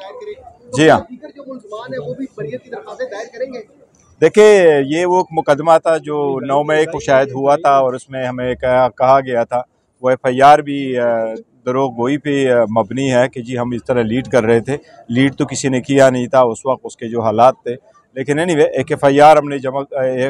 दायर करें। जी हाँ, दीगर जो मुल्ज़मान है वो भी बरियत की दरख्वास्तें दायर करेंगे। देखिए ये वो मुकदमा था जो 9 मई को शायद हुआ था और उसमें हमें कहा गया था, वो FIR भी दरोग गोई पे मबनी है कि जी हम इस तरह लीड कर रहे थे। लीड तो किसी ने किया नहीं था उस वक्त, उसके जो हालात थे। लेकिन एनीवे एक FIR हमने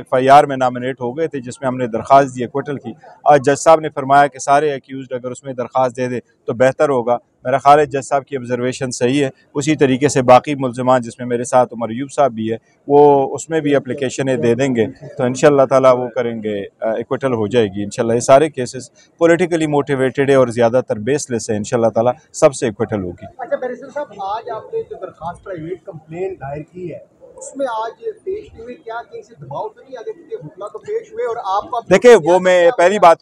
FIR में नामिनेट हो गए थे जिसमें हमने दरख्वास्त दी एक्विटल की। आज जज साहब ने फरमाया कि सारे एक्यूज़ अगर उसमें दरख्वास्त दे दे तो बेहतर होगा। मेरा ख्याल है जज साहब की ऑब्जर्वेशन सही है। उसी तरीके से बाकी मुल्ज़िमान जिसमें मेरे साथ उमर अयूब साहब भी है, वो उसमें भी एप्लीकेशनें दे देंगे तो इंशाअल्लाह ताला वो करेंगे, एक्विटल हो जाएगी इंशाअल्लाह। ये सारे केसेस पॉलिटिकली मोटिवेटेड है और ज़्यादातर बेसलेस है, इंशाअल्लाह ताला सबसे एक्विटल होगी। अच्छा बैरिस्टर साहब, आज आपने जो दरखास्त प्राइवेट कंप्लेन दायर की है उसमें आज पेश नहीं हुई, क्या कहीं से दबाव तो नहीं आगे? क्योंकि हुक्ला तो पेश हुए और आपका देखिए वो मैं पहली बात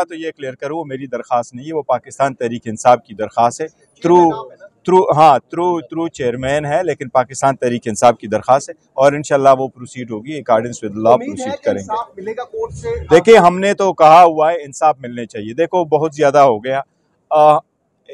तो ये क्लियर करूँ, वो मेरी दरख्वास्त नहीं है, वो पाकिस्तान तहरीक इंसाफ की दरख्वास्त है। थ्रू चेयरमैन है, लेकिन पाकिस्तान तहरीक इंसाफ की दरख्वास्त है और इंशाल्लाह वो प्रोसीड होगी, अकॉर्डिंग विद लॉ प्रोसीड करेंगे। मिलेगा कोर्ट से? देखिए हमने तो कहा हुआ है इंसाफ मिलने चाहिए। देखो बहुत ज़्यादा हो गया,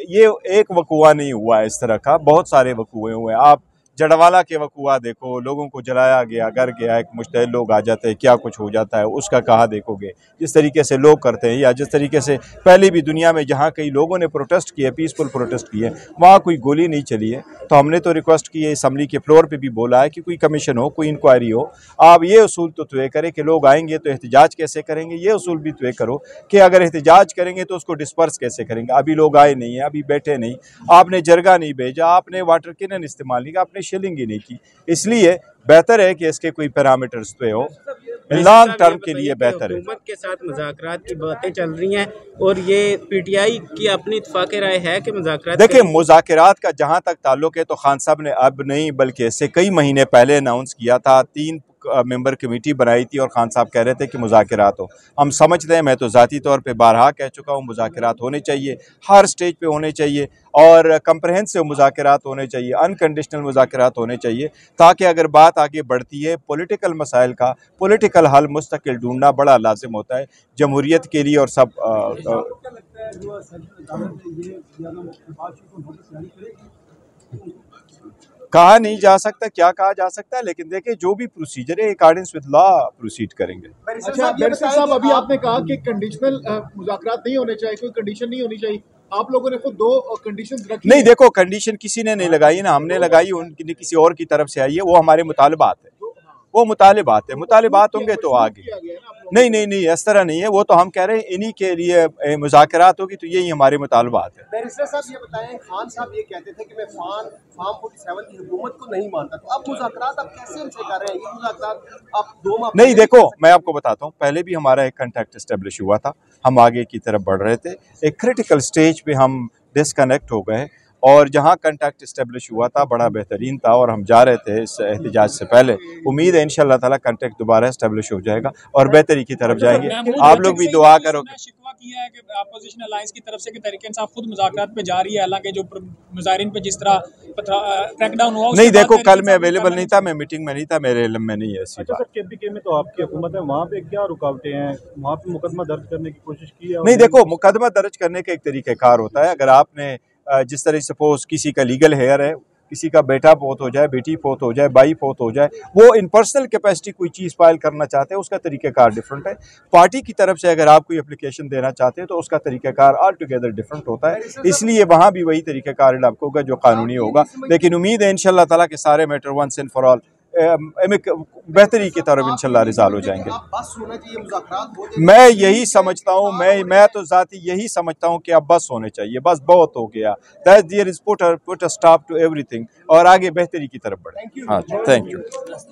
ये एक वकूआ नहीं हुआ है, इस तरह का बहुत सारे वकूए हुए हैं। आप जड़वाला के वकूआ देखो, लोगों को जलाया गया, घर गया, एक मुश्तहिद लोग आ जाते हैं, क्या कुछ हो जाता है, उसका कहाँ देखोगे। जिस तरीके से लोग करते हैं या जिस तरीके से पहले भी दुनिया में जहाँ कई लोगों ने प्रोटेस्ट किए, पीसफुल प्रोटेस्ट किए, वहाँ कोई गोली नहीं चली है। तो हमने तो रिक्वेस्ट की है, असम्बली के फ्लोर पर भी बोला है कि कोई कमीशन हो, कोई इंक्वायरी हो। आप ये उसूल तो तय करें कि लोग आएंगे तो एहतजाज कैसे करेंगे, ये उसूल भी तय करो कि अगर एहतजाज करेंगे तो उसको डिस्पर्स कैसे करेंगे। अभी लोग आए नहीं है, अभी बैठे नहीं, आपने जरगा नहीं भेजा, आपने वाटर कैनन इस्तेमाल नहीं किया, आपने शिलिंग ही नहीं की। इसलिए बेहतर है कि इसके कोई पैरामीटर्स पे हो, लॉन्ग टर्म के लिए बेहतर है। हुकूमत के साथ मुज़ाकरात की बातें चल रही हैं और ये PTI की अपनी इत्फाक़ राय है कि मुज़ाकरात, देखिए मुज़ाकरात का जहाँ तक ताल्लुक है तो खान साहब ने अब नहीं बल्कि इससे कई महीने पहले अनाउंस किया था। 3 मेंबर कमेटी बनाई थी और खान साहब कह रहे थे कि मुज़ाकरात हो। हम समझते हैं, मैं तो ज़ाती तौर पे बारहा कह चुका हूँ, मुज़ाकरात होने चाहिए, हर स्टेज पे होने चाहिए और कंप्रहेंसिव मुज़ाकरात होने चाहिए, अनकंडीशनल मुज़ाकरात होने चाहिए, ताकि अगर बात आगे बढ़ती है पॉलिटिकल मसाइल का पॉलिटिकल हल मुस्तकिल ढूंढना बड़ा लाजिम होता है जमहूरियत के लिए और सब कहा नहीं जा सकता, क्या कहा जा सकता है, लेकिन देखिए जो भी प्रोसीजर है अकॉर्डिंग विद लॉ प्रोसीड करेंगे। अच्छा बैरिस्टर साहब, अभी आपने कहा कि कंडीशनल मुज़ाकरात नहीं होने चाहिए, कोई कंडीशन नहीं होनी चाहिए। आप लोगों ने खुद 2 कंडीशंस रखी नहीं, देखो कंडीशन किसी ने नहीं लगाई ना, हमने लगाई, उनकी किसी और की तरफ से आई है। वो हमारे मुतालबात है, वो मुतालबात है, मुतालबात होंगे तो आगे। नहीं, इस तरह नहीं है। वो तो हम कह रहे हैं इन्हीं के लिए मुज़ाकरात होगी, तो यही हमारे मुतालबात है। बैरिस्टर साहब ये बताएं, खान साहब ये कहते थे कि मैं फार्म 47 की हुकूमत को नहीं मानता, तो अब मुज़ाकरात आप कैसे उनसे कर रहे हैं? ये मुज़ाकरात आप 2 माह नहीं, देखो मैं आपको बताता हूँ, पहले भी हमारा एक कॉन्टैक्ट एस्टेब्लिश हुआ था, हम आगे की तरफ बढ़ रहे थे, एक क्रिटिकल स्टेज पे हम डिसकनेक्ट हो गए और जहाँ कॉन्टैक्ट इस्टेब्लिश हुआ था बड़ा बेहतरीन था और हम जा रहे थे इस एहतजाज से पहले। उम्मीद है इंशाअल्लाह ताला कॉन्टैक्ट दोबारा इस्टेब्लिश हो जाएगा और बेहतरी की तरफ जाएंगे। आप लोग भी दुआ करोगे। शिकवा किया है कि अपोजिशन अलायंस की तरफ से कि तहरीक इंसाफ खुद मुज़ाकरात पे जा रही है, हालांकि जो मुजाहिरीन पे जिस तरह क्रैकडाउन हुआ नहीं, देखो कल मैं अवेलेबल नहीं था, मैं मीटिंग में नहीं था, मेरे इल्म में नहीं है ऐसी बात। KPK में तो आपकी हुकूमत है, वहाँ पे क्या रुकावटें हैं? वहाँ पे मुकदमा दर्ज करने की कोशिश की है? नहीं, देखो मुकदमा दर्ज करने का एक तरीक़ाकार होता है। अगर आपने जिस तरह सपोज किसी का लीगल हेयर है, किसी का बेटा फोत हो जाए, बेटी फोत हो जाए, भाई फोत हो जाए, वो इन पर्सनल कैपेसिटी कोई चीज़ फाइल करना चाहते हैं, उसका तरीक़ाकार डिफरेंट है। पार्टी की तरफ से अगर आप कोई एप्लीकेशन देना चाहते हैं तो उसका तरीक़ाकार ऑल टुगेदर डिफरेंट होता है। इसलिए वहाँ भी वही तरीक़ाकार अडॉप्ट होगा जो कानूनी होगा। लेकिन उम्मीद है इंशाअल्लाह ताला के सारे matter once and for all बेहतरी की तरफ इंशाल्लाह रिजॉल्व हो जाएंगे। मैं यही समझता हूँ, मैं तो ज़ाती यही समझता हूँ कि अब बस होने चाहिए, बस बहुत हो गया। That there is put a stop to everything और आगे बेहतरी की तरफ बढ़े। हाँ, थैंक यू।